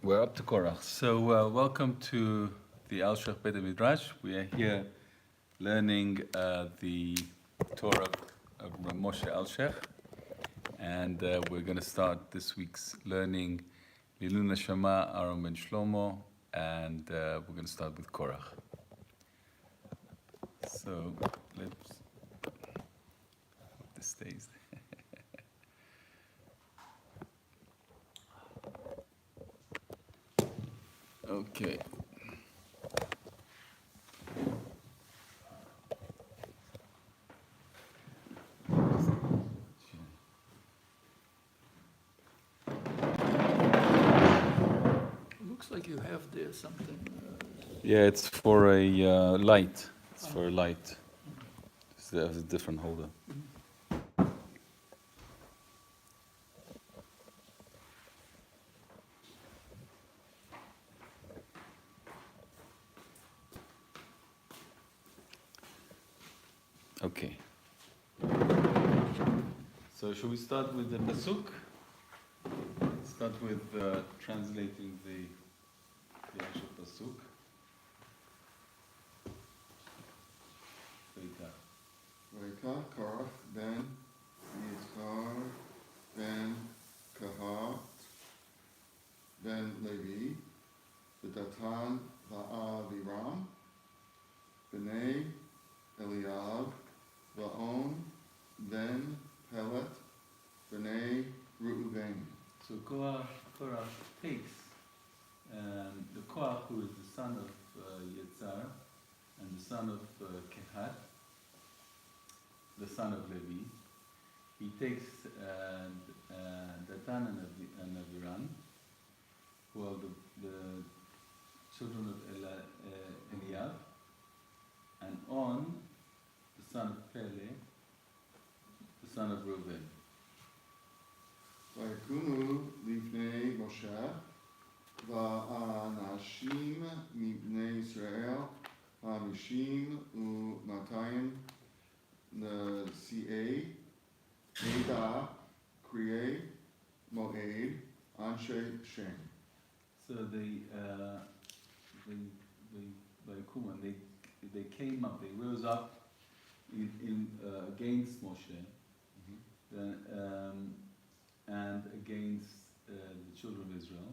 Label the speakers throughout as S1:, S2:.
S1: We're up to Korach. So welcome to the Alshech Beit Hamidrash. We are here learning the Torah of Moshe Alshech, and we're going to start this week's learning Lilu Neshama Aaron ben Shlomo, and we're going to start with Korach. So let's hope this stays. Okay.
S2: Looks like you have there something.
S1: Yeah, it's for a light. It's for a light. There's a different holder. Okay. So should we start with the pasuk? Start with translating the actual pasuk.
S3: Vayikach Korach ben Yizchar ben Kahat ben Levi v'Datan va'Aviram b'nei Eliab va'on ben Pelet b'nei Reuven.
S1: So Korach takes the Korach, who is the son of Yetzar and the son of Kehat, the son of Levi. He takes Datan and Aviram, who are the children of Eliab, and On, the son of Pele, the son of Reuven.
S3: ויקומו לפני משה והאנשים מבני ישראל 52 נשיאי עדה קריאי מועד אנשי שם.
S1: So they came up, they rose up in against Moshe, and against the children of Israel.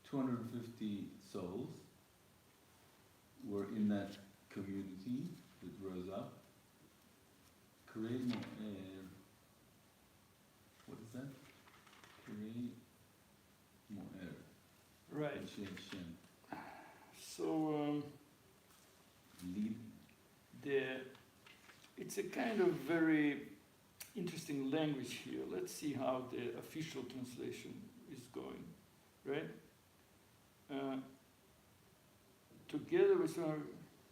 S1: 250 souls were in that community that rose up. Krei Mo'er. What is that? Krei Mo'er.
S2: Right.
S1: Shem.
S2: So
S1: Lead.
S2: it's a kind of very interesting language here. Let's see how the official translation is going, right? Together with some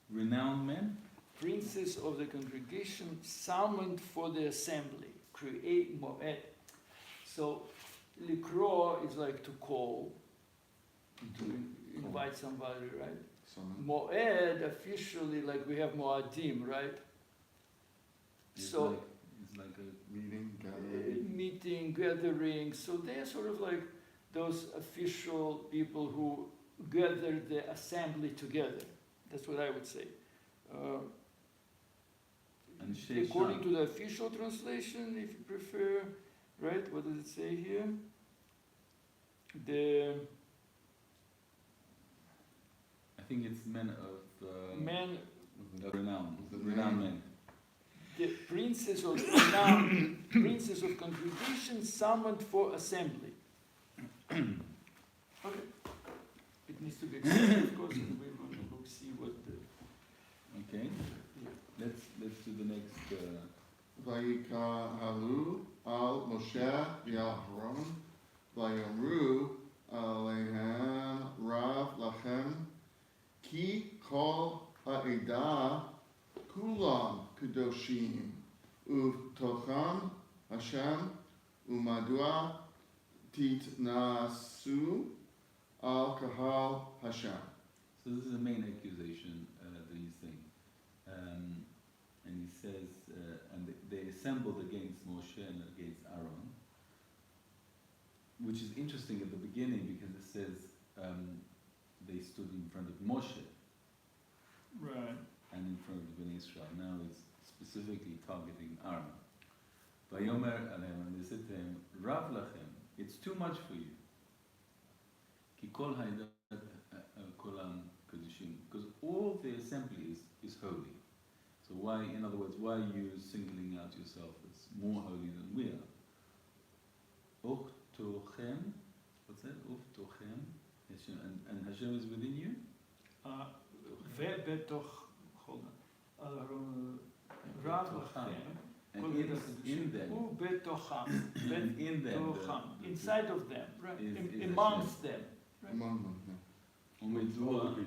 S1: Renowned men.
S2: princes of the congregation summoned for the assembly, create moed. So likro is like to call, to invite somebody, right? Moed officially, like we have moadim, right?
S1: It's
S2: So
S1: like a
S3: Meeting, gathering.
S2: meeting, gathering. So they're sort of like those official people who gather the assembly together. That's what I would say.
S1: and
S2: According to the official translation, if you prefer, right? What does it say here?
S1: I think it's men of
S2: Men,
S1: renowned men.
S2: the princes of princes of congregation summoned for assembly. Okay. It needs to be explained, of course, and we're going to look see what the.
S1: Okay. Let's do the next.
S3: ויקהלו על משה ואהרון ויאמרו עליהם רב לכם כי כל העדה כולם קדושים ובתוכם השם ומדוע תתנשאו על קהל השם.
S1: So this is the main accusation that he's saying, and he says, and they assembled against Moshe and against Aaron, which is interesting at the beginning because it says they stood in front of Moshe
S2: Right.
S1: and in front of the Bnei Israel. Now it's specifically targeting Aaron. Vayomer Aleim, and they said to him, Rav lachem, it's too much for you. Ki kol ha'edat kolam kadoshim, because all the assembly is holy. So why, in other words, why are you singling out yourself as more holy than we are? Uchtochem, what's that? Uchtochem, and Hashem is within you?
S2: Betoch, hold on. Rav lachem.
S1: And in them,
S2: Betocham.
S1: and in them,
S2: Inside of them, right?
S1: is
S2: Amongst them. Right?
S3: Among them, yeah.
S1: Umidua,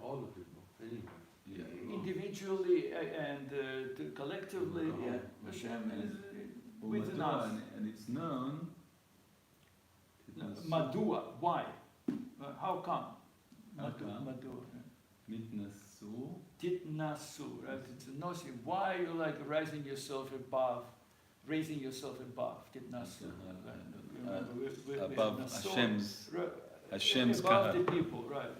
S4: All the people, anyway.
S1: yeah.
S2: Individually and collectively, yeah, Hashem is within us.
S1: And it's known.
S2: Madua, why? How come?
S1: How come?
S2: Madua.
S1: Nitnasu.
S2: Titnasu, right? It's a notion. Why are you like raising yourself above? Titnasu.
S1: Above Hashem's
S2: Above
S1: kahal.
S2: the people, right?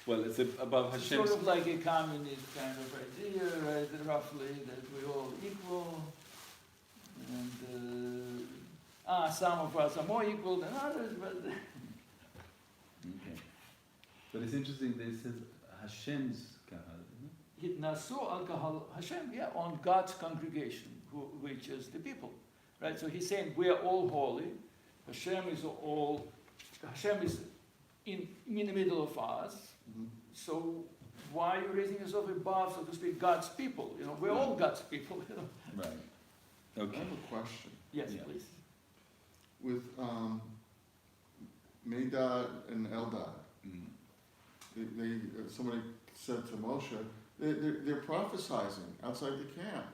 S1: Well, it's above
S2: It's
S1: Hashem's.
S2: sort of like a communist kind of idea, right? Roughly, that we're all equal. And some of us are more equal than others, but
S1: Okay. But it's interesting that it says Hashem's kahal, isn't
S2: Hitnasu al kahal Hashem, yeah, on God's congregation, which is the people, right? So he's saying we are all holy. Hashem is in the middle of us.
S3: Mhm.
S2: So why are you raising yourself above, so to speak, God's people? You know, we're all God's people. You know.
S1: it? Right.
S3: I
S1: Okay.
S3: have a question.
S2: Yes,
S1: Yeah.
S2: please.
S3: With Medad and Eldad, somebody said to Moshe, they're prophesizing outside the camp.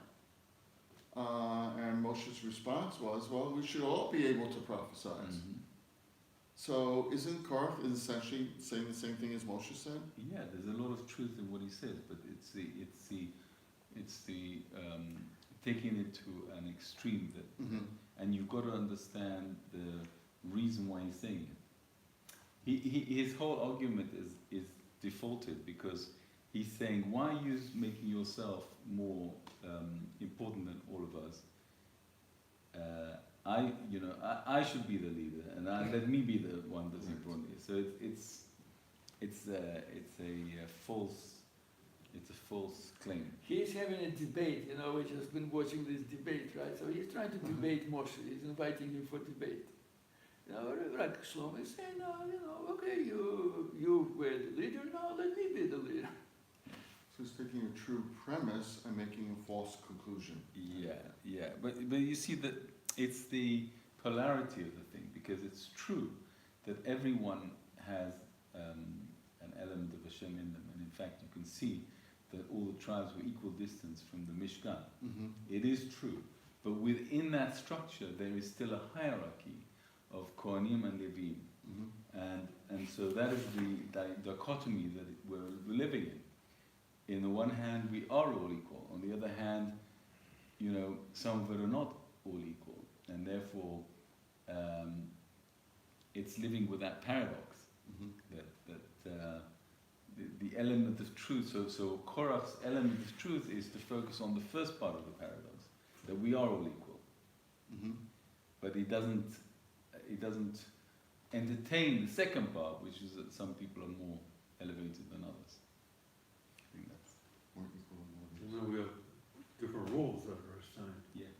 S3: And Moshe's response was, well, we should all be able to prophesy.
S1: Mhm.
S3: So isn't Korach essentially saying the same thing as Moshe said?
S1: Yeah, there's a lot of truth in what he says, but it's the taking it to an extreme that,
S3: Mhm.
S1: and you've got to understand the reason why he's saying it. His whole argument is defaulted because he's saying, why are you making yourself more important than all of us? I should be the leader, and let me be the one that's important here. So it's a false claim.
S2: He's having a debate, you know, which has been watching this debate, right? So he's trying to debate Moshe. He's inviting him for debate. You know, like Shlomo is saying, okay, you were the leader, now let me be the leader.
S3: So he's taking a true premise and making a false conclusion.
S1: Yeah. But you see that it's the polarity of the thing, because it's true that everyone has an element of Hashem in them, and in fact you can see that all the tribes were equal distance from the Mishkan.
S3: Mm-hmm.
S1: It is true, but within that structure there is still a hierarchy of Kohanim and Levim, and so that is the dichotomy that we're living in. In the one hand, we are all equal. On the other hand, some of it are not all equal, and therefore it's living with that paradox. That the element of truth. So Korach's element of truth is to focus on the first part of the paradox, that we are all equal.
S3: Mm-hmm.
S1: But he doesn't entertain the second part, which is that some people are more elevated than others. I think that's
S3: More equal and more
S4: And then we have different rules that are assigned.
S1: yeah.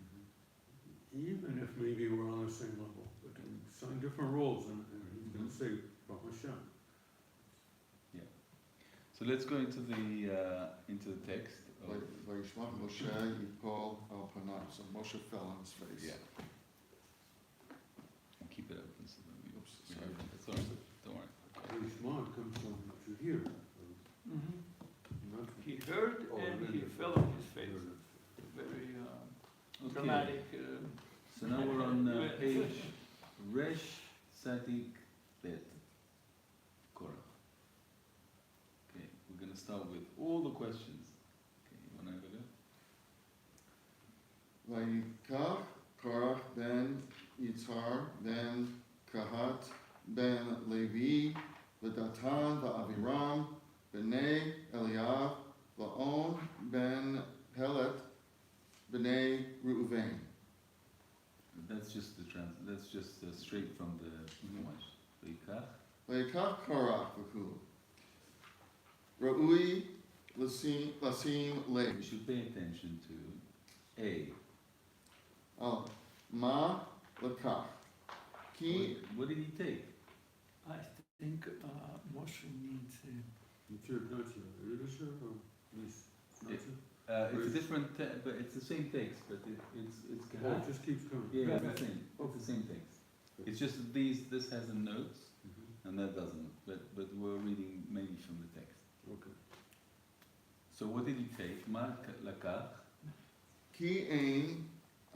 S4: Even if maybe we're on the same level, but we assign different rules, and he's going to say, from Hashem.
S1: So let's go into the text. Of,
S3: Vayishmat Moshe Yipol al Panav. So Moshe fell on his face.
S1: yeah. I'll keep it open so that we.
S3: Oops,
S1: we
S3: sorry.
S1: have it. It's all right. Don't worry.
S4: Rishma comes from to hear, not
S2: He heard and he fell on his face. Very
S1: Okay.
S2: dramatic.
S1: So now we're on page Resh Sadik Bet. Korach. Okay, we're going to start with all the questions. Okay, you want to have a go?
S3: Vayikach Korach ben Yitzhar ben Kahat ben Levi V'Datan v'Aviram b'nei Eliav v'on ben Pelet b'nei Reuven.
S1: That's just straight from the Chumash. V'yikach.
S3: V'yikach Korach v'kulu. Ra'ui lasim lev.
S1: We should pay attention to A.
S3: Oh, ma lekach. Ki
S1: What did he take?
S2: I think Moshe needs
S4: It's your nature, leadership or this nature?
S1: It's a different, but it's the same text, but it's
S4: Oh, it just keeps coming.
S1: yeah,
S2: Right,
S1: it's the same. It's the same text. It's just that this has a notes
S4: Mhm.
S1: and that doesn't. But we're reading mainly from the text.
S4: Okay.
S1: So what did he take? Ma lakach.
S3: ki ein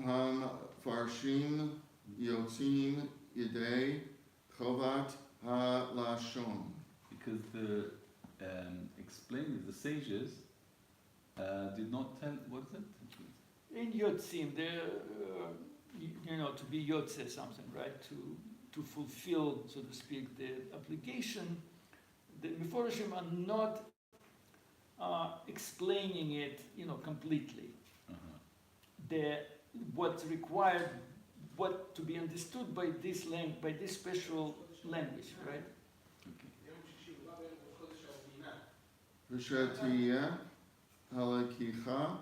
S3: han farshim yotzim yedei chovat ha lashon.
S1: Because the explainers, the sages, did not tell. What is it?
S2: in Yotzim, there, to be Yotze something, right? To fulfill, so to speak, the obligation. The Meforshim are not explaining it, completely.
S1: Uh-huh.
S2: What's required, what to be understood by this special language, right?
S3: V'shetiyeh halakicha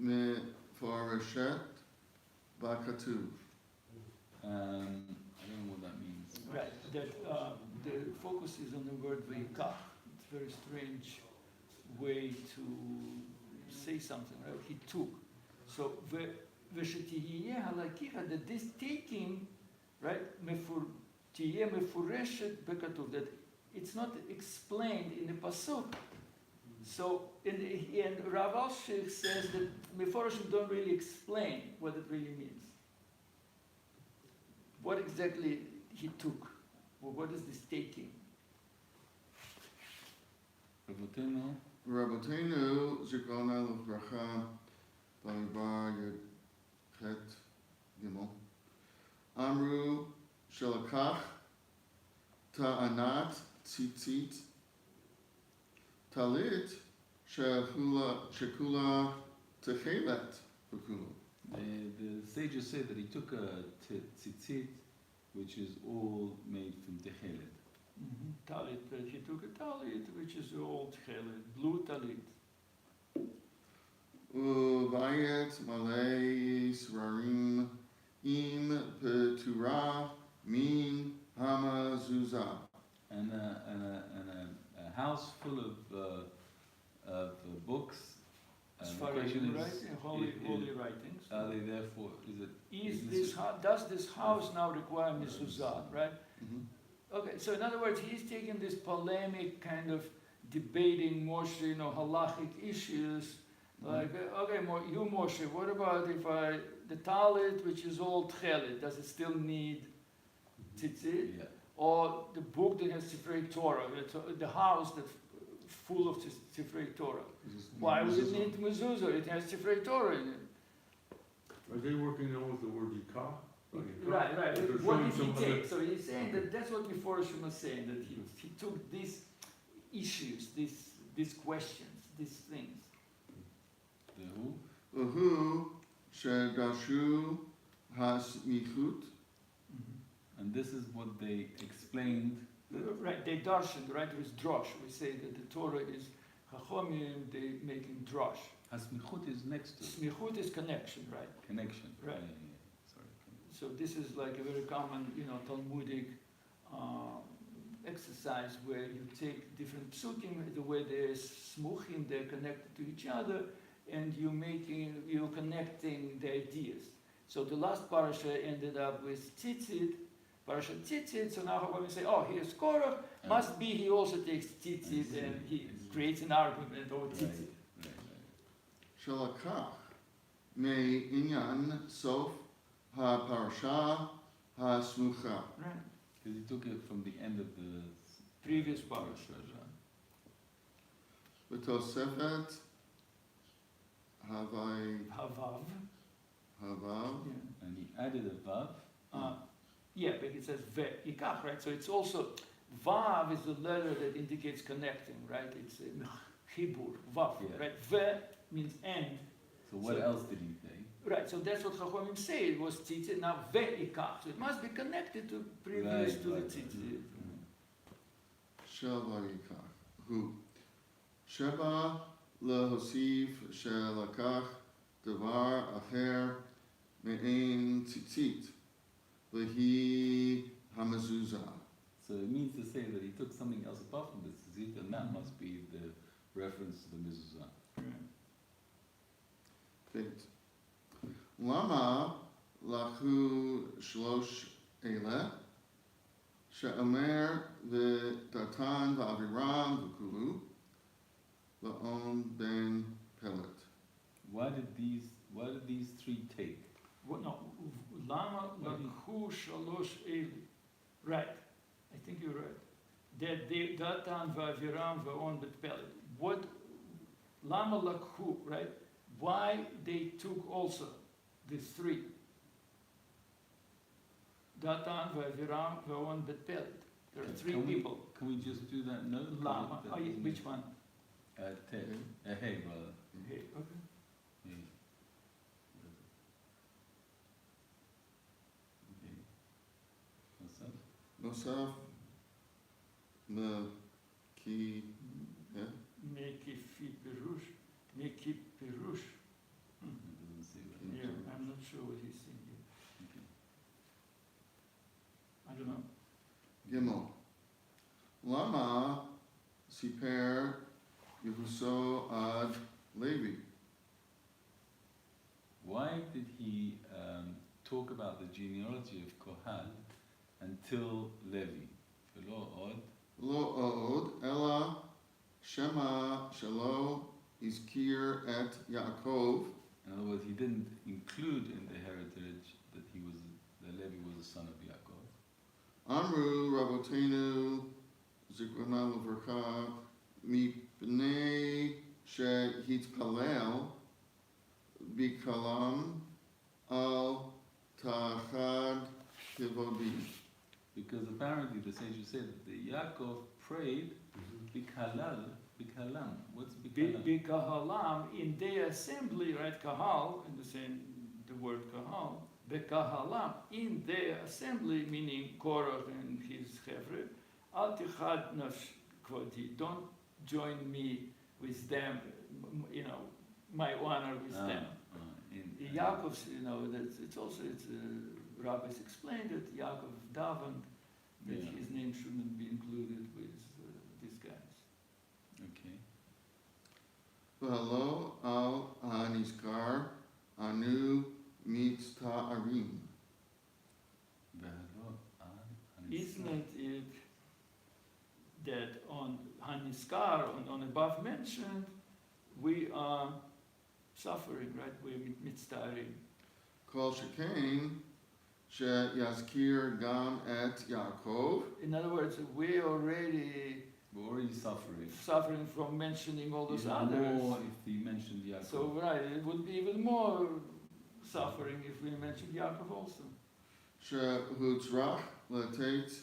S3: meforeshet b'katuv.
S1: I don't know what that means.
S2: Right. That the focus is on the word veikach. It's a very strange way to say something, right? He took. So v'shetiyeh halakicha, that this taking, right? Tiyeh meforeshet b'katuv, that it's not explained in the pasuk. So and Rav Alshech says that Meforshim don't really explain what it really means. What exactly he took, or what is this taking?
S1: Rabotenu,
S3: Rabbeinu Zikrona L'Bracha B'Ibar Yud Chet Gimel Amru Shalakach Ta'anat Tzitzit Talit Shekula Techelet V'Kulu.
S1: the sages say that he took a tzitzit, which is all made from techelet.
S2: Talit, that he took a talit, which is old chelet, blue talit.
S3: Uvayet Malay Srarim Im Petura Min Hamazuzah.
S1: And a house full of books.
S2: As
S1: The
S2: far as
S1: question
S2: in
S1: is,
S2: writing, holy writings.
S1: are they therefore,
S2: Does this house now require mezuzah, right? Okay, so in other words, he's taking this polemic kind of debating Moshe, halachic issues. Like, okay, you Moshe, what about if the talit, which is all tchelet, does it still need tzitzit?
S1: Yeah.
S2: Or the book that has Sifrei Torah, the house that's full of Sifrei Torah. Why would it need mezuzah? It has Sifrei Torah in it.
S4: Are they working now with the word yikah?
S2: Right.
S4: They're
S2: What
S4: showing
S2: did he
S4: some
S2: take?
S4: other-
S2: So he's saying that's what Meforshim was saying, that he took these issues, these questions, these things.
S1: The who?
S3: Uhu Shedashu Hasmichut.
S1: And this is what they explained.
S2: Right, they darshan, right? It was drosh. We say that the Torah is chachomim, they making drosh.
S1: Hasmichut is next to
S2: Smichut is connection, right?
S1: connection.
S2: Right.
S1: Yeah. Sorry.
S2: So this is like a very common, Talmudic exercise where you take different psukim, the way they're smuchim, they're connected to each other, and you're connecting the ideas. So the last parasha ended up with tzitzit, parasha tzitzit. So now when we say, oh, here's Korach, must be he also takes tzitzit and he creates an argument over tzitzit.
S3: Shalakach Me Inyan Sof HaParsha HaSmucha.
S2: Right.
S1: Because he took it from the end of the
S2: Previous parasha.
S3: V'tosefet Havai
S2: Havav.
S3: Havav.
S2: Yeah.
S1: and he added a vav.
S2: Yeah, but it says ve'ikach, right? So it's also Vav is the letter that indicates connecting, right? It's chibur, vav,
S1: Yeah.
S2: right? Ve means end.
S1: So what
S2: So-
S1: else did he say?
S2: Right, so that's what Chachamim say. It was tzitzit, now ve'ikach. So it must be connected to previous to the tzitzit.
S3: Shel vayikach. Hu. Sheba lehosif shelakach devar acher me'ein tzitzit. V'hi hamezuzah.
S1: So it means to say that he took something else apart from the tzitzit, and that must be the reference to the mezuzah.
S3: Beit. Lama lachu shlosh ele she'omer v'datan v'aviram v'kulu v'on ben pelet.
S1: Why did these three take?
S2: No, lama lakhu shalosh eli. Right, I think you're right. That they datan v'aviram v'on betpelet. What lama lakhu, right? Why they took also these three? Datan v'aviram v'on betpelet. There are three
S1: Can we-
S2: people.
S1: Can we just do that note?
S2: Lama.
S1: That
S2: Oh, yeah,
S1: doesn't-
S2: which one?
S1: Te. Hey, brother.
S2: Okay.
S1: Hey. Okay. What's that?
S3: Nosaf me ki
S2: Mekifi perush. Meki perush.
S1: It doesn't say that.
S2: Yeah, I'm not sure what he's saying here.
S1: Okay.
S2: I don't know.
S3: Gimel. Lama siper Yehuso ad Levi.
S1: Why did he talk about the genealogy of Kohat until Levi? V'lo od.
S3: Lo od ela shema shelo izkir et Yaakov
S1: In other words, he didn't include in the heritage that Levi was the son of Yaakov.
S3: Amru Rabotenu Zikrona Levercha Mipnei Shehitpalel Bikalam Al Tachad Kivodi.
S1: Because apparently the sages say that the Yaakov prayed bikalam. What's bikalam?
S2: Bikahalam, in their assembly, right? Kahal, in the same, the word kahal. Bekahalam, in their assembly, meaning Korach and his chevre. Al tichad nafsh kvodi. Don't join me with them, my honor with them. Yaakov's, it's also, rabbis explained that Yaakov davened that
S1: Yeah.
S2: his name shouldn't be included with these guys.
S1: Okay.
S3: V'halo al Hanizkar Anu Mitzta'arim.
S2: Isn't it that on Haniskar, on above mentioned, we are suffering, right? We're mitztarim.
S3: Kol Shekain Sheyazkir Gam et Yaakov.
S2: In other words, we're already
S1: We're already suffering.
S2: suffering from mentioning all those
S1: Even
S2: others.
S1: more if he mentioned Yaakov.
S2: So, right, it would be even more suffering if we mentioned Yaakov also.
S3: Shehutzrach Letet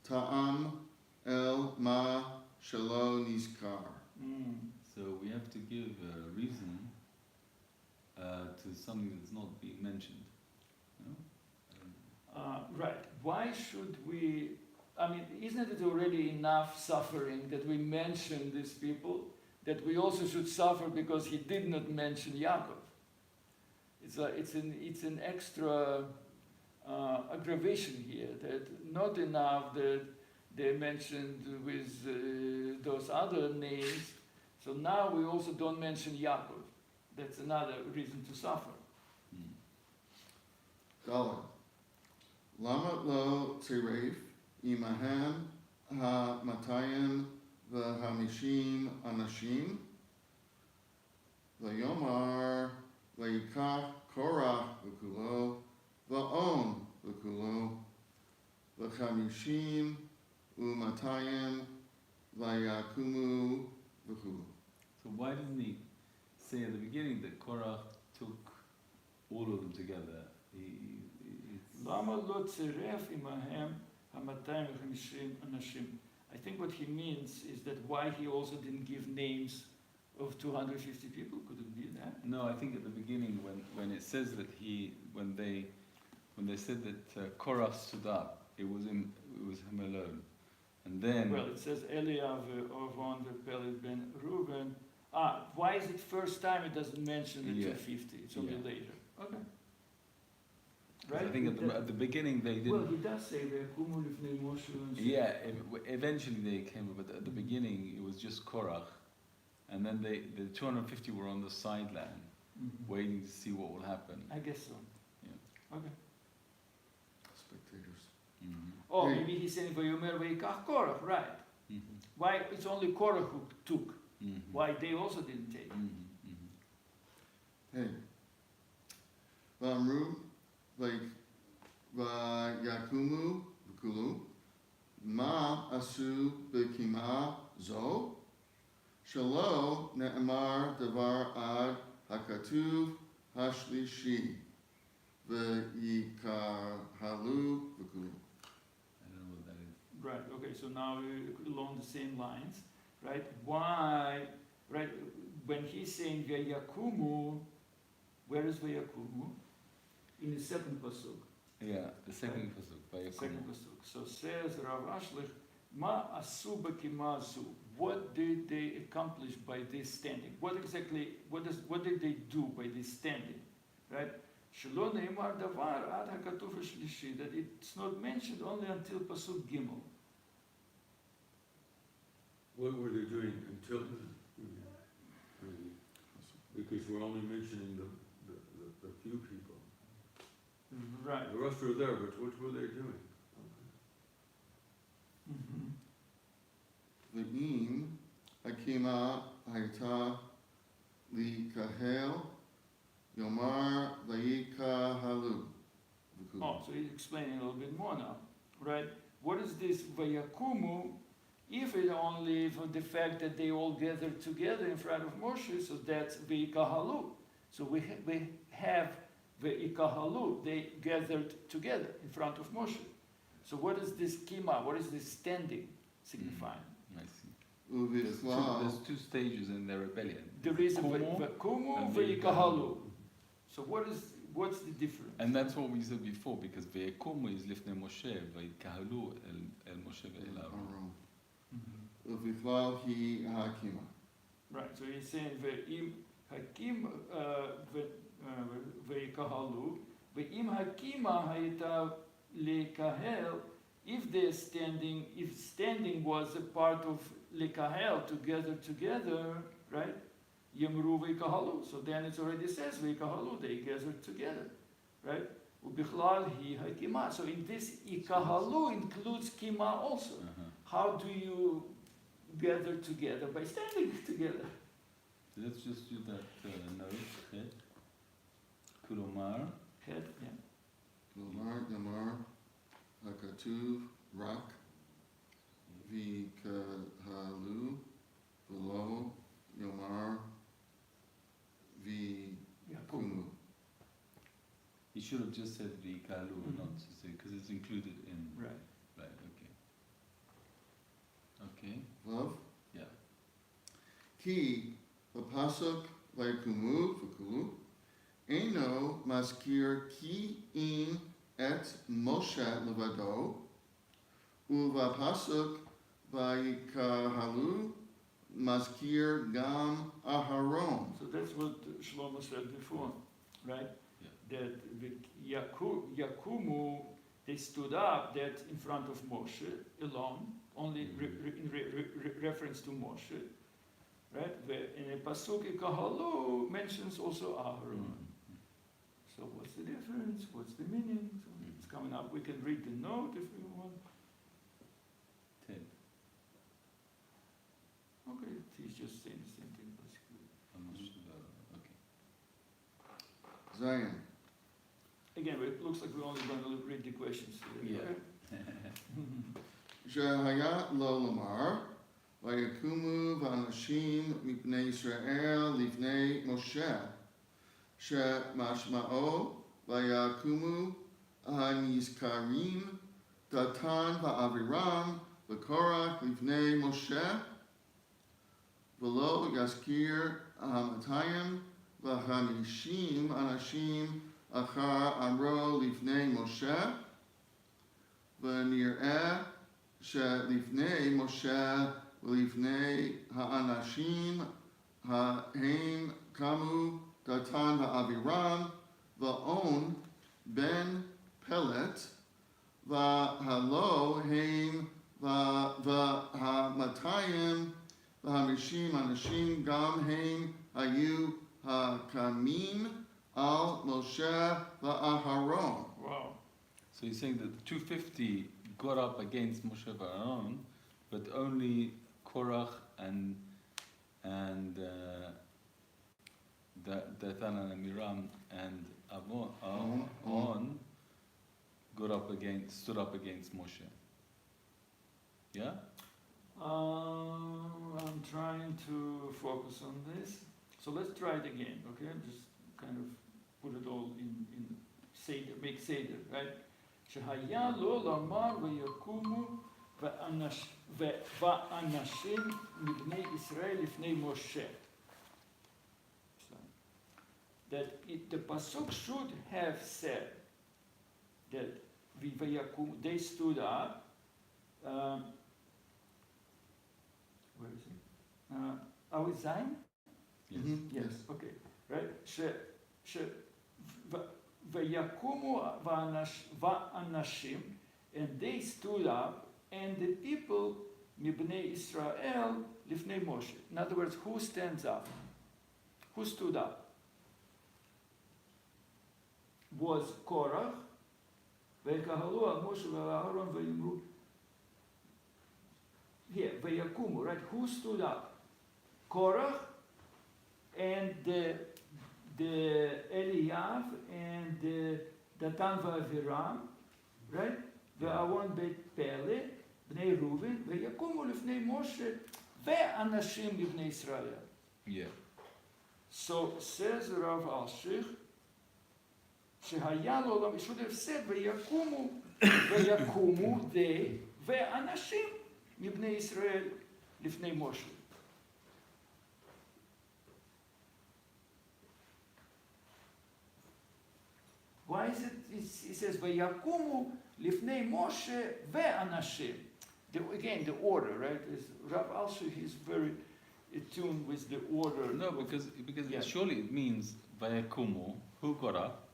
S3: Ta'am El Ma Shelo Nizkar.
S1: So we have to give a reason to something that's not being mentioned. No?
S2: Right. Why should we? I mean, isn't it already enough suffering that we mention these people, that we also should suffer because he did not mention Yaakov? It's an extra aggravation here, that not enough that they mentioned with those other names, so now we also don't mention Yaakov. That's another reason to suffer.
S3: Dalet. Lama lo tziref imahem ha-matayim v'hamishim anashim v'yomar v'yikach Korach v'kulo v'on v'kulo v'chamishim u'matayim v'yakumu v'kulo.
S1: So why didn't he say at the beginning that Korach took all of them together? It's
S2: Lama lo tziref imahem 250 אנשים. I think what he means is that why he also didn't give names of 250 people. Could it be that?
S1: No, I think at the beginning when it says that when they said that Korach stood up, it was him alone, and then
S2: Well, it says Eliyav Orvon Peled ben Reuben. Why is it first time it doesn't mention the
S1: Yeah.
S2: 250? It's only
S1: Yeah.
S2: later. Okay.
S1: 'cause I think at the beginning they didn't.
S2: Well, he does say Ve'yakumu lifnei Moshe and so.
S1: Yeah, eventually they came, but at the beginning it was just Korach, and then the 250 were on the sideline,
S2: Mhm.
S1: waiting to see what will happen.
S2: I guess so.
S1: Yeah.
S2: Okay.
S3: Spectators.
S1: Mm-hmm.
S2: Oh,
S3: Hey.
S2: maybe he's saying Vayomer Ve'yikach Korach, right?
S1: Mm-hmm.
S2: Why it's only Korach who took?
S1: Mm-hmm.
S2: Why they also didn't take?
S1: Mm-hmm. Mm-hmm.
S3: Hey. Vamru, Vayakumu, V'kulu, Ma asu b'kima zo, Shalo ne'emar davar ad hakatuv hashlishi, V'yikahalu, V'kulu.
S1: I don't know what that is.
S2: Right. Okay. So now we're along the same lines, right? Why? Right. When he's saying Ve'yakumu, where is Ve'yakumu? In the second pasuk.
S1: Yeah, the second pasuk by
S2: Second
S1: Yaakov.
S2: pasuk. So says Rav Ashlich, Ma asu b'kimazu. What did they accomplish by this standing? What exactly? What did they do by this standing? Right? Shelo neimar davar ad hakatuv hashlishi. That it's not mentioned only until pasuk gimel.
S4: What were they doing until, because we're only mentioning the few people.
S2: Right.
S4: The rest are there, but what were they doing?
S2: Mm-hmm.
S3: V'im hakima hayta li kahel yomar v'yikahalu. V'kulu.
S2: Oh, so he's explaining a little bit more now, right? What is this Vayakumu? If it only for the fact that they all gathered together in front of Moshe, so that's V'yikahalu. So we have V'yikahalu, they gathered together in front of Moshe. So what is this kima? What is this standing signifying?
S1: I see. There's
S3: Uvichlal
S1: two stages in their rebellion.
S2: There is a
S1: Kumu
S2: Vakumu,
S1: and
S2: V'yikahalu. So what's the difference?
S1: And that's what we said before, because Ve'yakumu is lifnei Moshe, Ve'yikahalu el Moshe ve'el Aaron.
S2: Mhm.
S3: Uvichlal hi hakima.
S2: Right, so he's saying ve'im hakim ve'ikahalu, ve'im hakima hayita lekahel, if standing was a part of lekahel, to gather together, right? Yemru ve'ikahalu, so then it already says ve'ikahalu, they gathered together, right? Ubichlal hi hakima, so in this ikahalu includes kima also.
S1: Uh-huh.
S2: How do you gather together? By standing together.
S1: So let's just do that note. Chet. Kulomar.
S2: Head, yeah.
S3: Lomar yomar hakatuv rak v'kahalu v'lo yomar
S2: Yeah,
S3: v'kumu.
S1: He should have just said Ve'yikahalu,
S2: Mhm.
S1: not to say, because it's included in.
S2: Right.
S1: Right, okay. Okay,
S3: Vav.
S1: yeah.
S3: Ki v'pasuk v'kumu v'kulu eno maskir ki in et Moshe levado uv'pasuk v'yikahalu maskir gam Aharon.
S2: So that's what Shlomo said before, right?
S1: Yeah.
S2: That the Yakumu, they stood up, that in front of Moshe alone, only in reference to Moshe, right? In a pasuk Ikahalu mentions also Aharon.
S1: Mm-hmm.
S2: So what's the difference? What's the meaning? So it's coming up. We can read the note if we want.
S1: 10.
S2: Okay, he's just saying the same thing basically.
S1: Okay.
S3: Zion.
S2: Again, it looks like we're only going to read the questions today.
S1: Yeah.
S2: Okay?
S3: Shehayat lo lamar v'yakumu v'anashim mipnei Yisrael livnei Moshe shemashma'o v'yakumu hanizkarim Datan va'aviram v'korach lifnei Moshe v'lo yaskir hamatayim v'hamishim anashim achar amro lifnei Moshe v'nir'eh שלפני משה ולפני האנשים הם קמו דתן ואבירם ואון בן פלט והלא הם והמאתיים והחמישים אנשים גם הם היו הקמים על משה ואהרון.
S2: Wow.
S1: So he's saying that the 250 got up against Moshe and Aaron, but only Korach and Dathan and Amiram and Aaron stood up against Moshe. Yeah?
S2: I'm trying to focus on this. So let's try it again, okay? Just kind of put it all in Seder, make Seder, right? שהיה לו לומר ויקומו ואנשים מבני ישראל לפני משה. That the pasuk should have said that they stood up. Where is it? Are we Zayin?
S1: Yes.
S2: Yes. Okay. Right. ויקומו ואנשים, and they stood up, and the people מבני ישראל לפני משה. In other words, who stands up? Who stood up? Was Korach, ויקהלו על משה ועל אהרון ויאמרו, here, ויקומו, right? Who stood up? Korach and the Eliyav and the Datan v'Aviram, right? ואהרון בית פלט, בני ראובן, ויקומו לפני משה ואנשים מבני ישראל.
S1: Yeah.
S2: So says Rav Alshech, שהיה לו עולם, he should have said, ויקומו they, ואנשים מבני ישראל לפני משה. Why is it, he says, ויקומו לפני משה ואנשים. Again, the order, right? Rav Alshech is very attuned with the order.
S1: No, because
S2: Yeah.
S1: surely it means Vayakumu, who got up?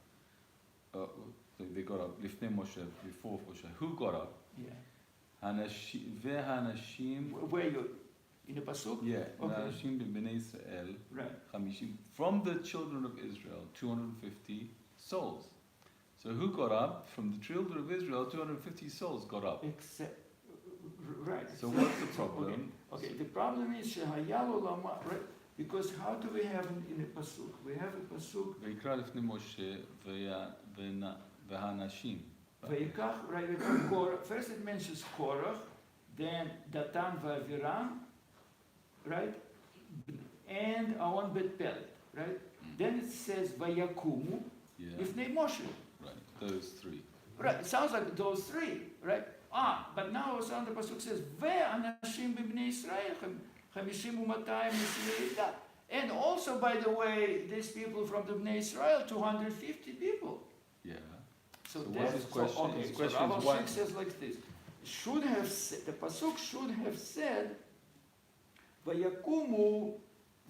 S1: They got up, Lifnei Moshe, before Moshe. Who got up?
S2: Yeah.
S1: Ve'hanashim.
S2: Where you in the pasuk?
S1: Yeah.
S2: Okay.
S1: Hanashim b'nei Israel.
S2: Right.
S1: Chamishim. From the children of Israel, 250 souls. So who got up? From the children of Israel, 250 souls got up.
S2: Except, right.
S1: So what's the problem?
S2: Okay. The problem is שהיה לו לומר, right? Because how do we have in a pasuk? We have a pasuk.
S1: ויקרא לפני משה והנשים.
S2: ויקח, right? First it mentions Korach, then Datan v'Aviram, right? And Aaron bet Pelet, right? Then it says Vayakumu
S1: Yeah.
S2: לפני Moshe.
S1: Right. Those three.
S2: Right, it sounds like those three, right? But now the pasuk says, "Ve'anashim b'bnei Israel, 50 u'matayim nisrei." And also, by the way, these people from the Bnei Israel, 250 people.
S1: Yeah.
S2: So
S1: what's
S2: that's
S1: his question?
S2: okay.
S1: His
S2: So
S1: question
S2: Rav
S1: is why?
S2: Alshech says like this: should have said, the pasuk should have said, "Vayakumu."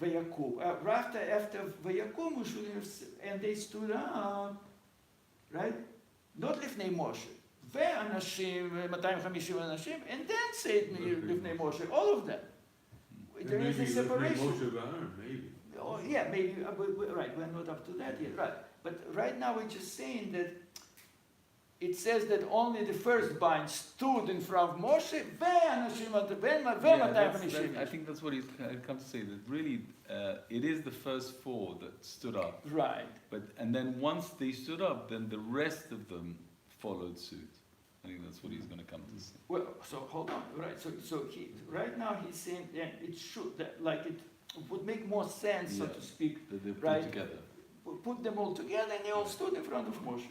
S2: After Vayakumu should have said, and they stood up, right? Not לפני משה. ואנשים, 250 אנשים, and then say it לפני משה, all of them. There is a separation.
S4: Moshe and Aaron, maybe.
S2: Oh, yeah, maybe, right, we're not up to that yet, right. But right now we're just saying that it says that only the first bind stood in front of Moshe, ואנשים,
S1: I think that's what he's come to say, that really it is the first four that stood up.
S2: Right.
S1: And then once they stood up, then the rest of them followed suit. I think that's what he's going to come to say.
S2: Well, so hold on, right? So he right now he's saying that it should, that like it would make more sense, so
S1: Yeah.
S2: to speak,
S1: That they put
S2: Right.
S1: together.
S2: put them all together and they all stood in front of Moshe.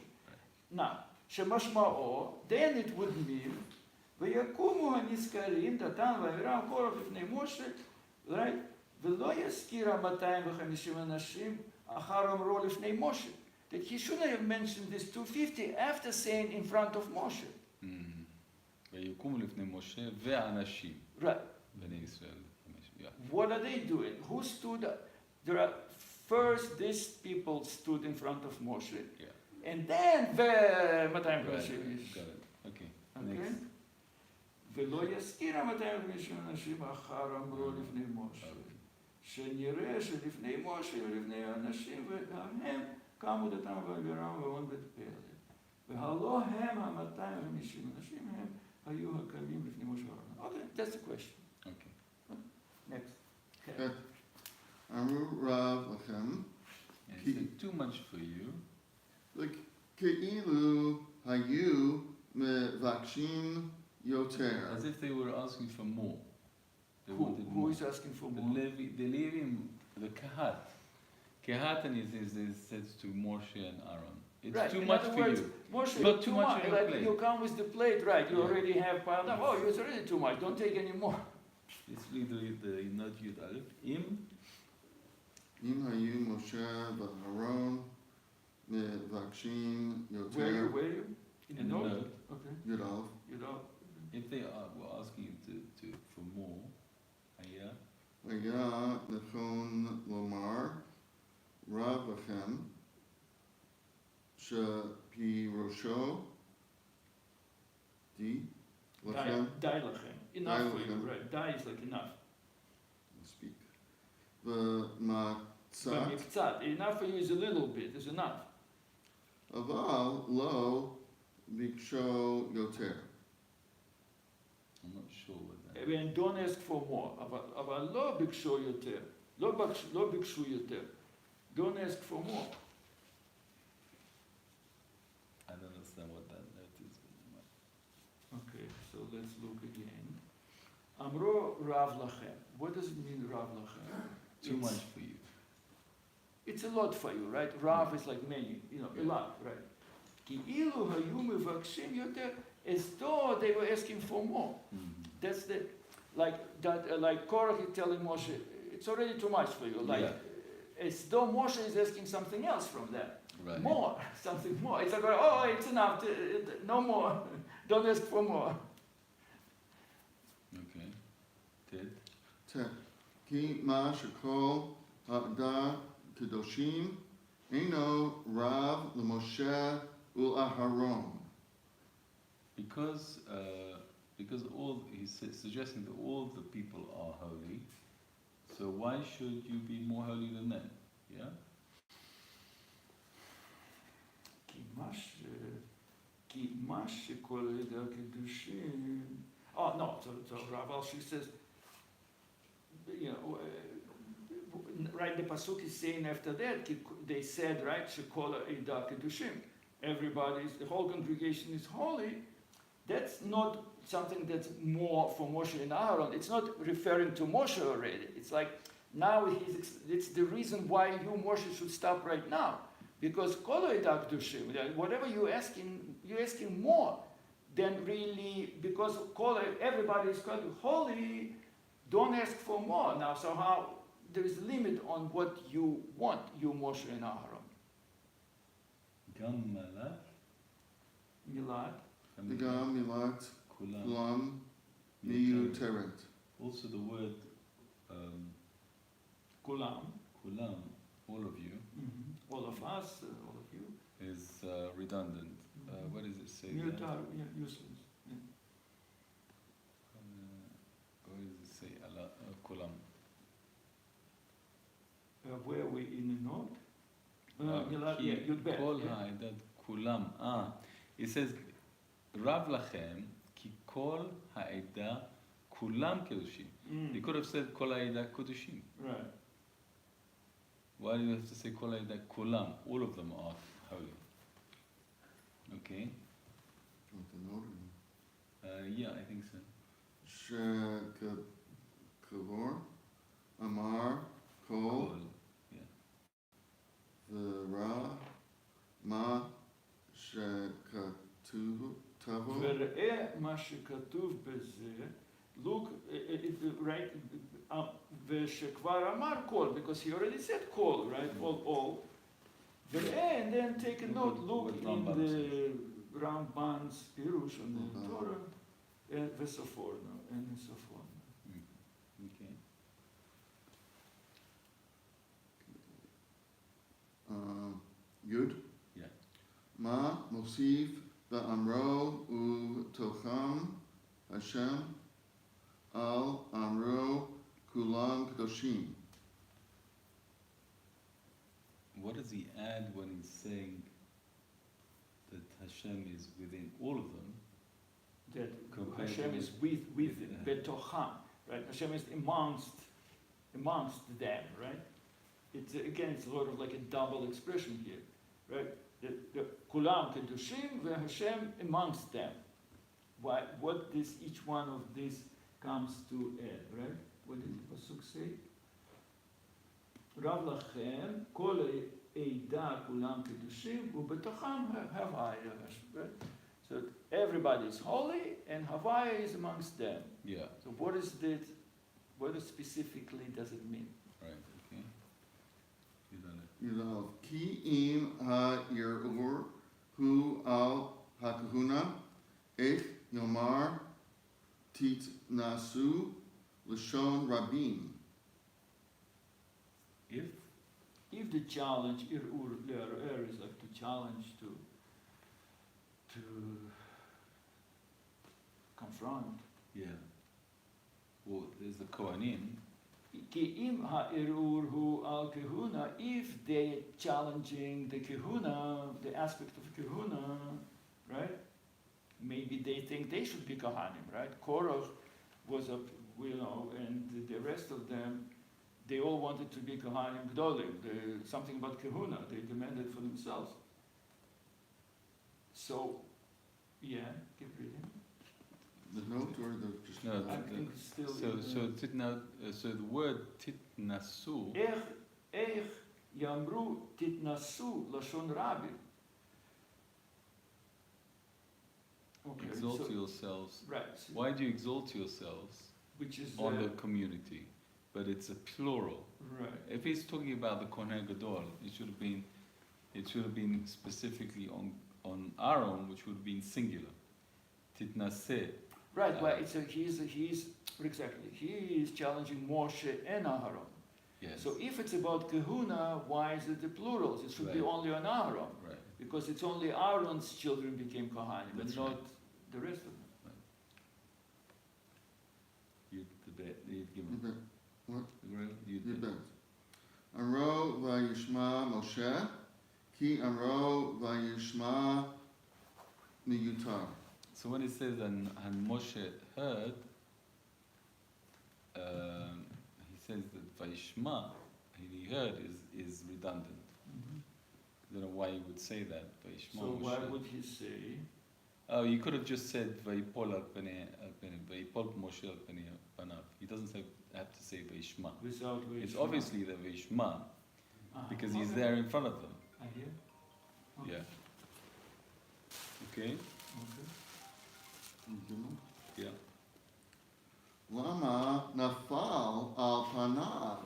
S2: Now, שמשמעו, then it would mean, ויקומו הנזכרים, דתן ואבירם, קורח לפני משה, right? ולא יזכיר 250 אנשים אחר אמרו לפני משה. That he shouldn't have mentioned this 250 after saying in front of Moshe.
S1: ויקומו לפני משה ואנשים.
S2: Right.
S1: בני ישראל. Yeah.
S2: What are they doing? Who stood up? There are, first these people stood in front of Moshe.
S1: Yeah.
S2: And then,
S1: Right.
S2: 250 איש.
S1: Got it. Okay.
S2: אוקיי?
S1: Next.
S2: ולא יזכיר 250 אנשים אחר אמרו לפני משה. שנראה שלפני משה ולפני האנשים והם קמו דתם ואבירם ואון בית פלג. והלא הם 250 אנשים הם היו הקמים לפני משה ואהרון. אוקיי, that's the question.
S1: Okay.
S2: Next.
S3: Okay. Amru Rav Lachem,
S1: And he said, too much for you.
S3: like, Ke'ilu Hayu Mevakshin Yoter.
S1: As if they were asking for more. They
S2: Who
S1: wanted more.
S2: is asking for
S1: The
S2: more?
S1: Levim, the Kahat. Kahat and he says to Moshe and Aaron, it's
S2: Right.
S1: too
S2: In
S1: much
S2: other
S1: for
S2: words,
S1: you.
S2: Moshe,
S1: Not
S2: you're
S1: too much on your
S2: like
S1: plate.
S2: you come with the plate, right? You
S1: Yeah.
S2: already have piled up. Oh, it's already too much. Don't take any more.
S1: It's literally the not Yud Aleph. Im,
S3: Im Hayu Moshe V'Aaron Mevakshin
S2: Where you?
S3: Yoter.
S2: Where you? In the
S1: In the
S2: note?
S1: note.
S2: Okay.
S3: Yudal.
S2: You know.
S1: if they were asking you for more, yeah,
S3: Vaya Nechon Lomar Rav Lachem Shepi Rosho Di Lachem.
S2: Die lachem. Enough
S3: Die
S2: for you,
S3: lachem.
S2: right? Die is like enough.
S3: Speak. V'matzat
S2: But קצת. Enough for you is a little bit. Is enough.
S3: Aval Lo Biksho Yoter.
S1: I'm not sure what that.
S2: And don't ask for more. אבל לא ביקשו יותר. לא ביקשו יותר. Don't ask for more.
S1: I don't understand what that is.
S2: Okay, so let's look again. אמרו רב לכם. What does it mean רב לכם?
S1: Too
S2: It's-
S1: much for you.
S2: It's a lot for you, right? Rav is like many, a lot, right? כאילו היו מבקשים יותר, as though they were asking for more. That's the, like Korach is telling Moshe, it's already too much for you. Like, as though Moshe is asking something else from them.
S1: Right.
S2: More, something more. It's like, oh, it's enough, no more. Don't ask for more.
S1: Okay. Did.
S3: Te. Ki ma shekol ha'ada kedoshim eno Rav LeMoshe u'Aharon.
S1: Because all he's suggesting that all the people are holy, so why should you be more holy than them? Yeah.
S2: כי מה שכל ידי הקדושים... Oh, no, so Rav Alshech says, right, the Pasuk is saying after that, they said, right, שכל ידי הקדושים. The whole congregation is holy. That's not something that's more for Moshe and Aaron. It's not referring to Moshe already. It's like, now it's the reason why you, Moshe, should stop right now. Because whatever you're asking more than really, because everybody is called holy, don't ask for more. Now, somehow, there is a limit on what you want, you, Moshe and Aaron.
S1: Gam malach.
S2: Milad.
S3: V'gam milat
S1: Kulam.
S3: kulam miyuteret.
S1: Also the word
S2: Kulam.
S1: kulam, all of you,
S2: All of us, all of you.
S1: is redundant. What does it say there?
S2: Mutar, useless.
S1: What does it say? Kulam.
S2: Where we in the note? Milad, yeah, Yud Bet.
S1: Kol
S2: yeah.
S1: ha'edat kulam. It says, Rav lachem, ki kol ha'edah kulam kedushim. They could have said kol ha'edah kedushim.
S2: Right.
S1: Why do you have to say kol ha'edah kulam? All of them are holy. Okay.
S3: Want the note or no?
S1: Yeah, I think so.
S3: Shekavor Amar Kol
S1: Kol.
S3: V'ra Ma Shekavor תבוא,
S2: וראה מה שכתוב בזה, look, right, ושכבר אמר כל, because he already said כל, right, all, וראה, and then take a note, look
S1: What
S2: in
S1: Rambam
S2: the Rambam's Pirush on the
S3: Mhm.
S2: Torah, וסופורנו, and סופורנו.
S1: Okay.
S3: יוד,
S1: Yeah.
S3: מה מוסיף ואמרו ובתוכם השם על אמרו כולם קדושים.
S1: What does he add when he's saying that Hashem is within all of them?
S2: That
S1: Compared
S2: Hashem
S1: to
S2: is with
S1: with,
S2: betocham, right? Hashem is amongst them, right? It's again, it's sort of like a double expression here, right? The kulam kedushim veHashem amongst them. Why? What does each one of these comes to add, right? What did the pasuk say? Rav lachem kol eida kulam kedushim ubetocham havaya, right? So everybody is holy, and Havaya is amongst them.
S1: Yeah.
S2: So what is that? What specifically does it mean?
S1: Right. Okay. You done it.
S3: ידעו, כי אם הערעור הוא על הכהונה, איך יאמר תתנסו לשון רבים.
S1: If
S2: the challenge irur is like to challenge to confront.
S1: yeah. Well, there's the Kohanim.
S2: כי אם הערעור הוא על כהונה, if they're challenging the kehuna, the aspect of kehuna, right? Maybe they think they should be Kohanim, right? Korach was a, and the rest of them, they all wanted to be Kohanim Gdolim. Something about kehuna, they demanded for themselves. So, yeah, keep reading.
S3: The note or the just
S1: No,
S2: I think it's still
S1: so the word titnasu.
S2: איך יאמרו תתנסו לשון רבים. Okay,
S1: Exalt
S2: so-
S1: yourselves.
S2: Right. so-
S1: Why do you exalt yourselves
S2: Which is
S1: on the community? But it's a plural.
S2: right.
S1: If he's talking about the Kohen Gadol, it should have been specifically on Aaron, which would have been singular. Titnaseh.
S2: Right. Well, he's exactly. He is challenging Moshe and Aharon.
S1: Yes.
S2: So if it's about Kehuna, why is it the plurals? It should be
S1: Right.
S2: only on Aharon,
S1: Right.
S2: because it's only Aaron's children became Kohanim,
S1: That's
S2: and not
S1: right.
S2: the rest of them.
S1: You'd give him.
S3: יבט. What? יבט. אמרו וישמע משה, כי אמרו וישמע מיותר.
S1: So when it says and Moshe heard, he says that Vaishma, he heard is redundant. I don't know why he would say that. Vaishma
S2: So why
S1: Moshe.
S2: would he say?
S1: Oh, you could have just said Vaipol al Pnei Vaipol Moshe al Pnei Panav. He doesn't have to say Vaishma.
S2: Without
S1: It's
S2: Vaishma?
S1: obviously the Vaishma because he's
S2: Okay.
S1: there in front of them.
S2: I hear. Okay.
S1: Yeah. Okay.
S2: Okay.
S1: Yeah.
S3: למה נפל על פניו?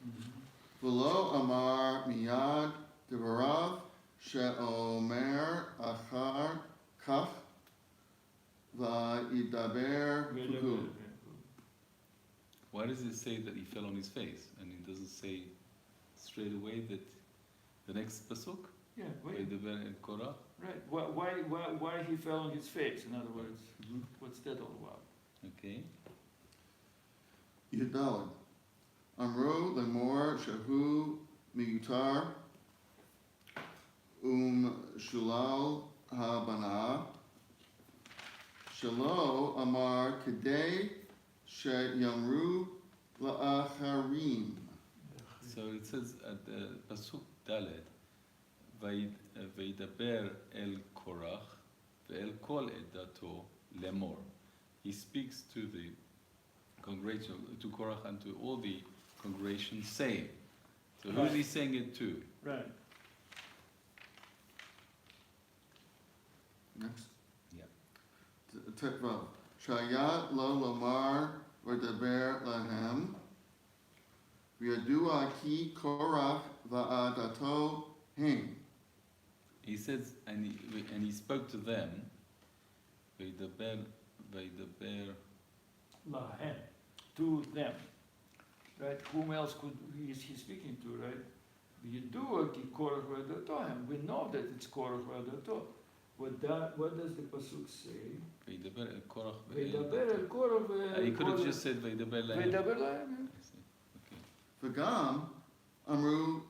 S2: Mhm.
S3: ולא אמר מיד דבריו שאומר אחר כך וידבר פקוד.
S1: Why does it say that he fell on his face and he doesn't say straight away that the next pasuk?
S2: Yeah, wait.
S1: Vaydaber el Korach?
S2: Right. Why he fell on his face? In other words, what's that all about?
S1: Okay.
S3: י"ד אמרו לאמור שהוא מיותר ומשולל הבנה שלא אמר כדי שיאמרו לאחרים.
S1: So it says at pasuk Dalet, Vaydaber el Korach ve'el kol edato lemor. He speaks to the congregation, to Korach and to all the congregation, saying. So who is he saying it to?
S2: Right.
S3: Next.
S1: Yeah.
S3: Tetvav. Shaya lo lomar v'daber lahem. V'yadua ki Korach va'adato hein.
S1: He says, and he spoke to them. Veidaber,
S2: Lahem, to them. Right? Whom else is he speaking to, right? Yidua ki Korach v'adato. We know that it's Korach v'adato. What does the pasuk say?
S1: Veidaber el Korach
S2: V'daber el Korach
S1: He could have just said Veidaber lahem.
S2: V'daber lahem.
S1: I see. Okay.
S3: V'gam amru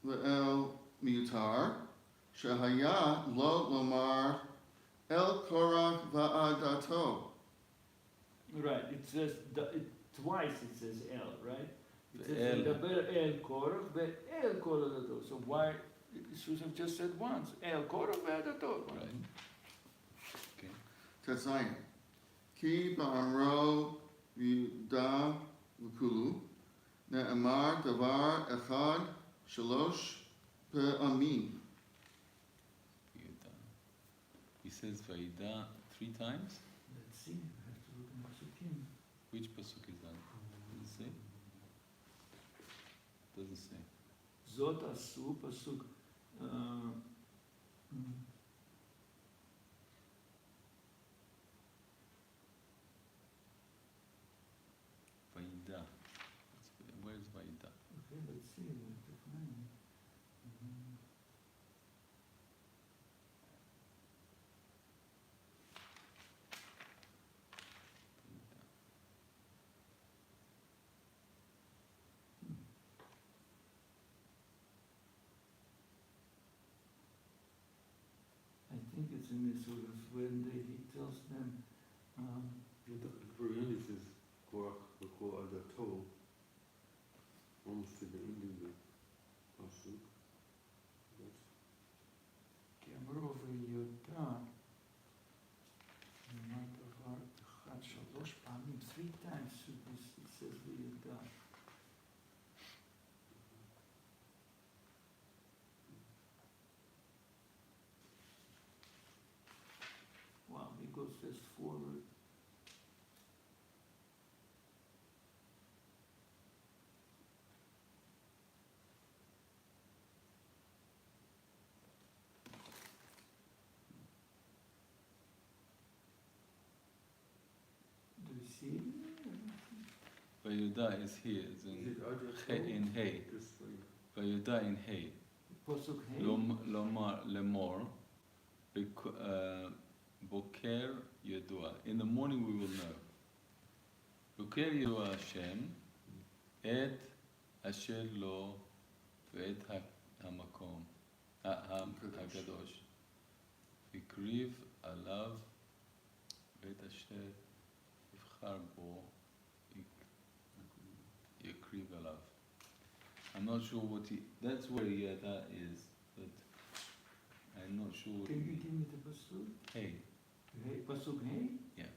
S3: le'el miutar shehaya lo lomar el Korach va'adato.
S2: Right, it says, twice it says El, right? It says
S1: El.
S2: V'daber el Korach ve'el Korach v'adato. So why, it should have just said once, El Korach v'adato.
S1: Right. Okay.
S3: Tetzayin. Ki ba'amro v'yuda v'kulu ne'amar davar echad shalosh pe'amim.
S1: Vaida. He says Vaida 3 times.
S2: Let's see, I have to look in Pasukim.
S1: Which pasuk is that? Does it say? Doesn't say.
S2: Zot asu, pasuk.
S1: Vaida. Where's Vaida?
S2: Okay, let's see, we have to find it. I think it's in this sort of when he tells them,
S4: At the very end it says Korach v'adato, almost to the end of the pasuk. That's
S2: כאמרו ויודע, לעומת דבר אחד, 3 פעמים, 3 times it says ויודע. Wow, he goes fast forward. Do you see?
S1: Vayuda is here. It's
S4: Is
S1: in,
S4: it adato?
S1: in Hay.
S4: Just like,
S1: Vayuda in Hay.
S2: Posuk Hey?
S1: Lomar lemor. Boker yadua. In the morning we will know. Boker yadua Hashem. Et asher lo ve'et hamakom. Hakadosh. Vikriv alav ve'et asher yivchar bo yakriv alav. I'm not sure what he. That's where Yada is, but I'm not sure what
S2: Can you
S1: he.
S2: give me the pasuk?
S1: Hey,
S2: Hey, pasuk Hey?
S1: yeah.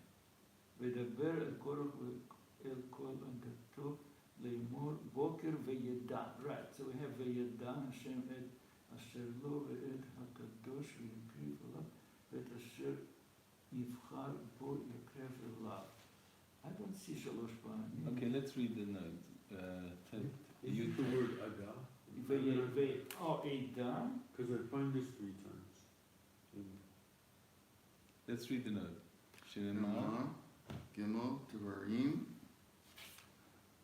S2: ודבר אל קורח ואל כל עדתו לאמור בוקר וידע. Right, so we have וידע השם את אשר לו ואת הקדוש ויקריב אליו ואת אשר יבחר בו יקרב אליו. I don't see 3 פעמים.
S1: Okay, let's read the note.
S4: is it the word ada?
S2: עדה.
S4: Because I find this 3 times.
S1: Let's read the note. Shinema.
S3: Ne'amar Gimel Devarim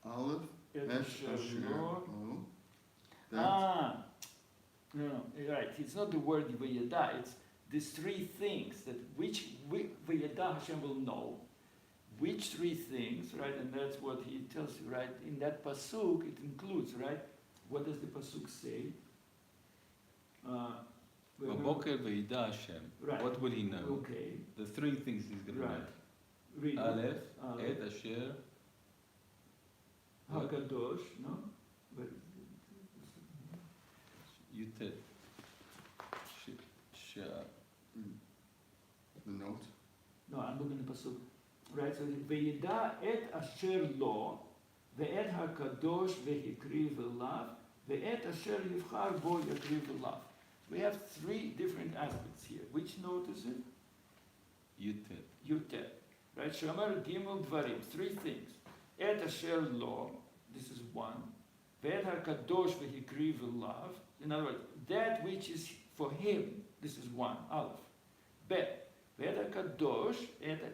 S3: Aleph
S2: את
S3: Et
S2: אשר
S3: Asher
S2: לו.
S3: Lo. That
S2: No, right. It's not the word Vayada. It's these 3 things that Vayada Hashem will know. Which 3 things, right? And that's what he tells you, right? In that pasuk, it includes, right? What does the pasuk say?
S1: Boker ve'ida Hashem.
S2: Right.
S1: What will he know?
S2: Okay.
S1: The 3 things he's going to
S2: Right.
S1: know.
S2: Read it.
S1: Aleph,
S2: Aleph.
S1: Et Asher,
S2: Hakadosh, no? But,
S1: Yutet.
S3: the note.
S2: no, I'm looking at the pasuk. Right, so וידע את אשר לו, ואת הקדוש והקריב אליו, ואת אשר יבחר בו יקריב אליו. We have 3 different aspects here. Which note is it?
S1: Yutet.
S2: Yutet. Right? Shomer Gimel Dvarim. 3 things. Et Asher Lo. This is 1. Ve'et HaKadosh V'hikri V'lav. In other words, that which is for him. This is 1. Aleph. Bet. Ve'et HaKadosh.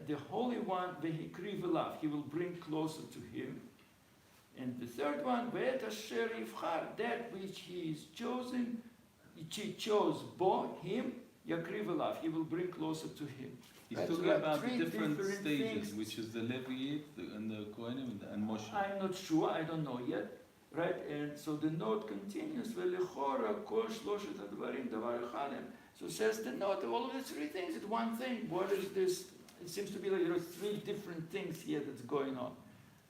S2: The Holy One V'hikri V'lav. He will bring closer to him. And the third one, Ve'et Asher Yivchar. That which he is chosen. He chose Bo, him, Yakri V'lav. He will bring closer to him.
S1: He's
S2: Right, so
S1: talking
S2: we have
S1: about the
S2: 3
S1: different
S2: different
S1: stages,
S2: things.
S1: which is the Leviite and the Kohanim and Moshe.
S2: I'm not sure, I don't know yet. Right? And so the note continues, Ve'lechora kol shloshet hadvarim davar echadem. So says the note, all of the 3 things, it's one thing. What is this? It seems to be like there are 3 different things here that's going on.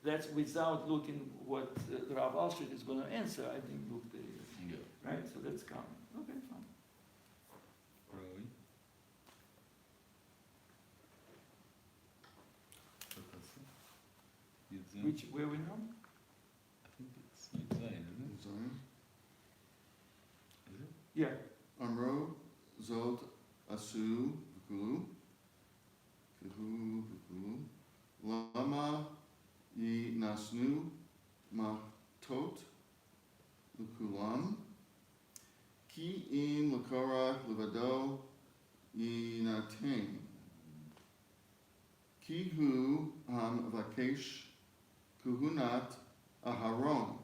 S2: That's without looking what Rav Alshech is going to answer. I didn't look there.
S1: Yeah.
S2: Right? So that's coming. Okay, fine.
S1: Roy. Yud Zayin.
S2: Where we now?
S1: I think it's Yud Zayin, isn't
S3: Zion.
S1: it? Is it?
S2: Yeah.
S3: Amro, Zod, Asu, V'kulu. V'kulu, V'kulu. Lama, Yi Nasnu, Mahtot, L'kulam. Ki in L'korach L'vado, Yi Natain. Ki hu ham vakesh kuhunat aharon.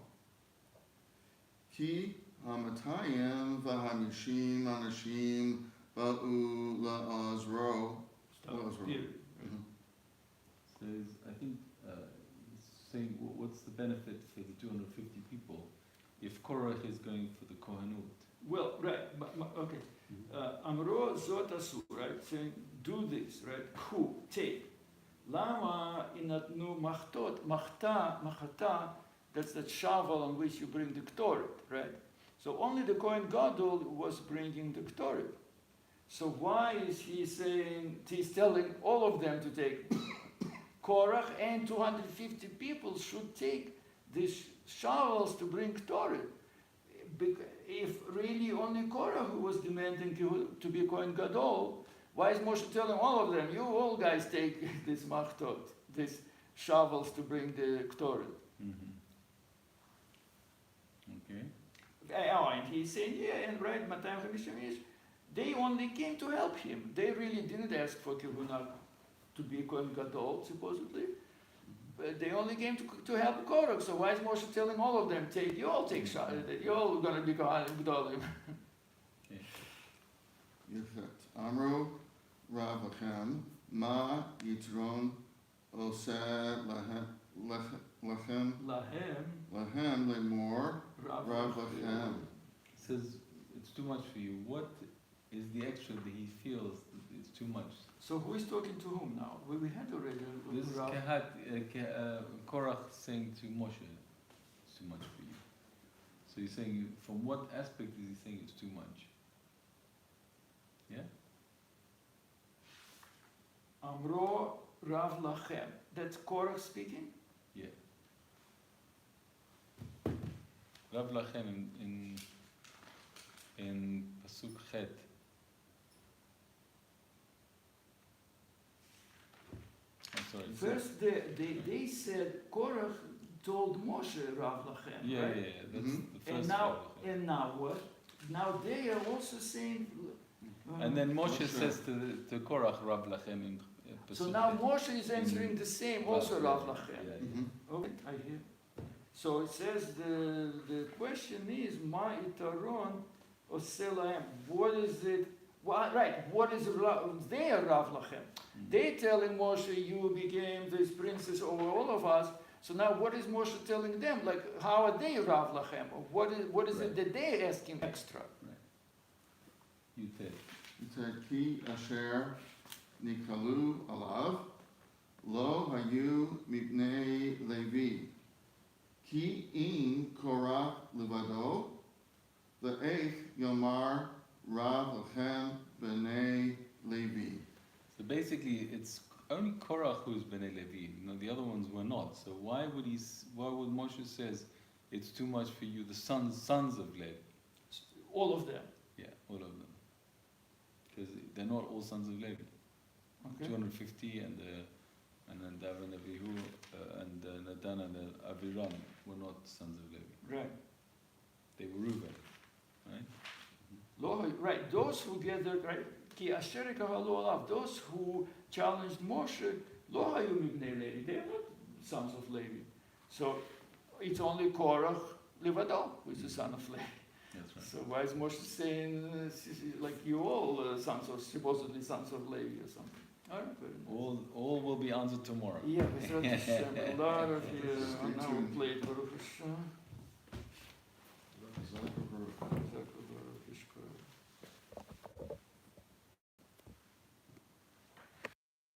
S3: Ki hamatayim v'hamishim anashim ba'u la'azro.
S2: Stop.
S3: Well, that's right.
S2: Period.
S1: Says, I think it's saying what's the benefit for the 250 people if Korach is going for the Kohanut?
S2: Well, right, okay. Amro zot asu, right? Saying, do this, right? Who? Take. Lama inatnu machtot. Machata, that's that shovel on which you bring the Ktoret, right? So only the Kohen Gadol was bringing the Ktoret. So why is he saying, he's telling all of them to take Korach, and 250 people should take these shovels to bring Ktoret? If really only Korach who was demanding to be Kohen Gadol, why is Moshe telling all of them, you all guys take this machtot, these shovels to bring the Ktoret?
S1: Mm-hmm. Okay.
S2: Oh, and he's saying, yeah, and right, 250 ish, they only came to help him. They really didn't ask for Kehuna to be Kohen Gadol, supposedly. But they only came to help Korach. So why is Moshe telling all of them, you all take shot, you're all going to be Kohen Gadolim?
S3: Yefet. Amro Rav Lachem, Ma Yitron Oseh Lachem
S2: Lahem,
S3: Lemor
S2: Rav
S3: Rav
S2: Lachem.
S3: Lachem.
S1: It says it's too much for you. What is the extra that he feels that it's too much?
S2: So who is talking to whom now? We had already
S1: This is
S2: Rav.
S1: Korach saying to Moshe, it's too much for you. So he's saying, from what aspect is he saying it's too much? Yeah?
S2: Amro Rav Lachem. That's Korach speaking?
S1: Yeah. Rav Lachem in Pasuk Chet. I'm sorry. it says-
S2: First, they said Korach told Moshe Rav Lachem,
S1: Yeah,
S2: right?
S1: yeah, yeah. That's
S3: Mhm.
S1: the first
S2: And now,
S1: Rav Lachem.
S2: and now what? Now they are also saying.
S1: And then Moshe
S3: Moshe.
S1: says to Korach, Rav Lachem in Pasuk
S2: So now
S1: Chet.
S2: Moshe is answering the same, also Rav
S1: Yeah,
S2: Lachem.
S1: yeah.
S3: Mm-hmm.
S2: Okay, I hear. So it says the question is Ma itaron oselahem. What is it? Right. What is their Rav Lachem?
S1: Mhm.
S2: They telling Moshe, you became this princess over all of us. So now what is Moshe telling them? Like, how are they Rav Lachem? Or what is it
S1: Right.
S2: that they asking extra?
S1: You take.
S3: Yefet Ki Asher Nikalu Alav Lo Hayu Mipnei Levi Ki in Korach Levado Ve'ech Yomar Rav Lachem B'nei Levi.
S1: So basically, it's only Korach who's Bnei Levi. The other ones were not. So why would Moshe says it's too much for you, the sons of Levi?
S2: All of them.
S1: Yeah, all of them. Because they're not all sons of Levi.
S2: Okay.
S1: 250, and then David, Avihu, and Natan and Aviram were not sons of Levi.
S2: Right.
S1: They were Reuben, right?
S2: Right, those who gathered, right, Ki asher kahalu alav, those who challenged Moshe, lo hayu mibnei Levi, they are not sons of Levi. So it's only Korach Levado who is the son of Levi.
S1: That's right.
S2: So why is Moshe saying, like you all sons of, supposedly sons of Levi or something? All right, very nice.
S1: All will be answered tomorrow.
S2: Yeah, Bezrat Hashem, a lot of
S3: Stay
S2: on our
S3: tuned.
S2: plate, Baruch Hashem.
S3: Zach or Baruch?
S2: Baruch Hashem.